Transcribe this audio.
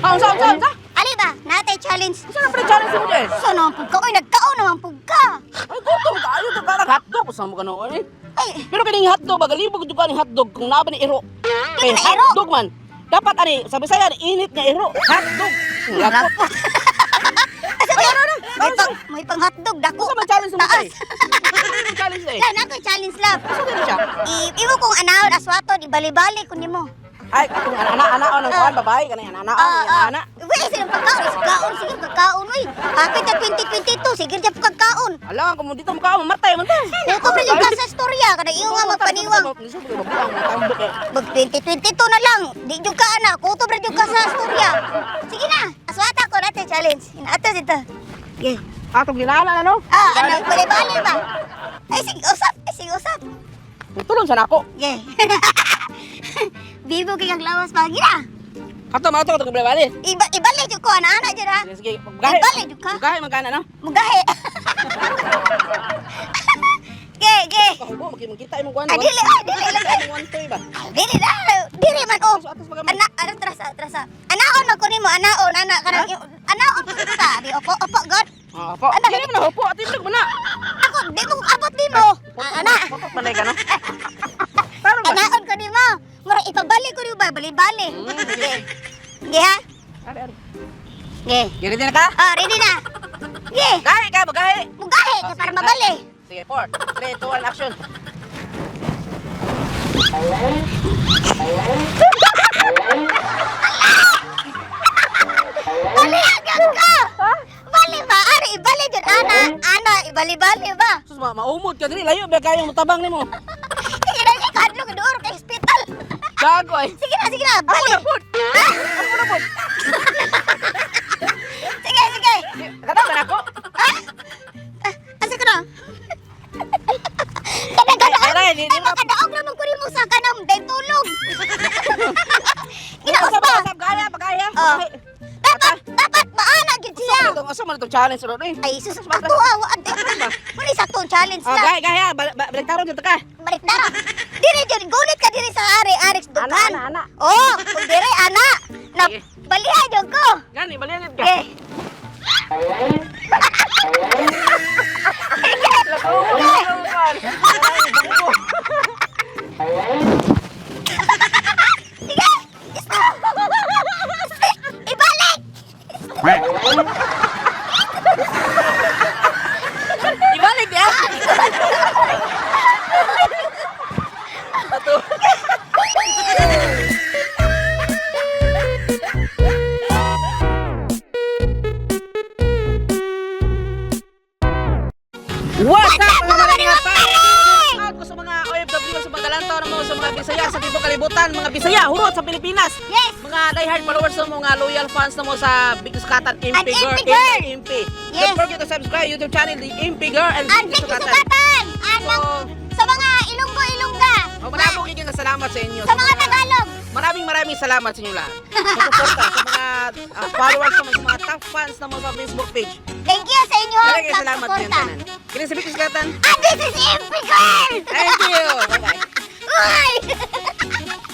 Unsa? Ali ba? Natay challenge. Unsa na pre challenge mo dyan? So naman pugka. Uy, nagkaon naman pugka. Ay, gutom ka. Ayaw ka lang hotdog. Saan mo ka noon eh? Ay, Pero kining hotdog, magalibog yung kaning hotdog kung naba ni iro. Kining iro? Hotdog man. Dapat ani, sabi saya, init nga iro. Hotdog. Lapot. may pang hotdog. Dako. Unsa man challenge mo Taas. dyan? Challenge na eh. Lan, ako challenge lab. Unsa din siya? Iwo kong anahon aswato, ibali-bali kundi mo. Ay, kung anak-anak ng kuhan, babae, kanang anak-anak. Uy, silang pagkaon. Sige, pagkaon. Uy, hapit na 2022. Sige, siya pagkaon. Alam kung dito mo ka, mamatay man ta. Ito pa yung kasa storya. Kada iyo nga magpaniwang. Mag 2022 na lang. Di yung ka, anak. Kuto pa yung kasa storya. Sige na. Aswata ko natin challenge. Inato dito. Okay. Atong ginala na, no? Ano, bali-bali ba? Ay, sige, usap. Tulong sa nako. Okay. Bibo kay kang lawas pa. Gina. Ato, ito bali. Ibalik yung ko, anak-anak dyan ha. Sige, magahe. Ibalik yung ka. Magahe, magkana, no? Mugahe. Ge. Kahubo, makikita yung kuhan. Dili lang. Ba? Dili man oh. Atas magaman. Trasa. Anaon man kunin mo, anaon, anak kanang anaon ta. Di opo, god. Opo. Dili mo na, opo. Atin mo na. Ako di mo abot di mo. Ana. Opo, panay ka, no? Parang ba? Anaon ko ni mo. Mura ipabalik ko ni ba, bali-bali. Ge ha? Ari. Ge. Ready na ka? Ready na. Ge. Gahe ka, magahe. Mugahe kay para mabali. Sige, 4, 3, 2, 1, action. Bali agad ka. Bali ba? Ari ibali jud ana ibali-bali ba? Sus, maumod ka diri. Layo ba kayong mutabang nimo? Sige na siya kadlo ka doon kay hospital. Gago ay. Sige na, bali. Ako na po. Sige. Katawa na ako. Asa ka na? Kadang-kadang. Aray, Ay, makadaog naman ko rin mo sa kanam. Dahil tulog. Ginaos ba? Usap, gaya. Dapat maana gid siya. Asa man itong challenge ron eh. Ay, sus, ato awa. Mali sa itong challenge Oh, na. gaya. Balik taro dito ka. Balik dara. Diri dyan, gulit ka diri sa Arix Dukan. Ana. Oh, kung diri, ana. Na, Sige. balihan dyan ko. Gani, balihan ka. Okay. Sige! Ibalik! Ibalik ya. Ato. What's up mga kalingap? Out ko sa mga OFW, sa mga galantaw na mo, sa mga Bisaya sa tibok kalibutan, mga Bisaya hurot sa Pilipinas. Yes! Mga diehard followers na mo, mga loyal fans na mo sa Big Sukatan Impi Girl. Impi. Yes. Don't forget to subscribe YouTube channel The Impi Girl and Ang Big Big Sukatan. Sukatan! Sa mga Ilonggo-Ilongga! Maraming salamat sa inyo. Sa mga Tagalog! Maraming salamat sa inyo lahat. Sa suporta, sa mga followers naman, sa mga top fans na mo sa Facebook page. Thank you sa inyo! Maraming salamat sa inyo tanan. Kini sa Big Sukatan. And this is Impi Girl! Thank you. Bye-bye. Uy!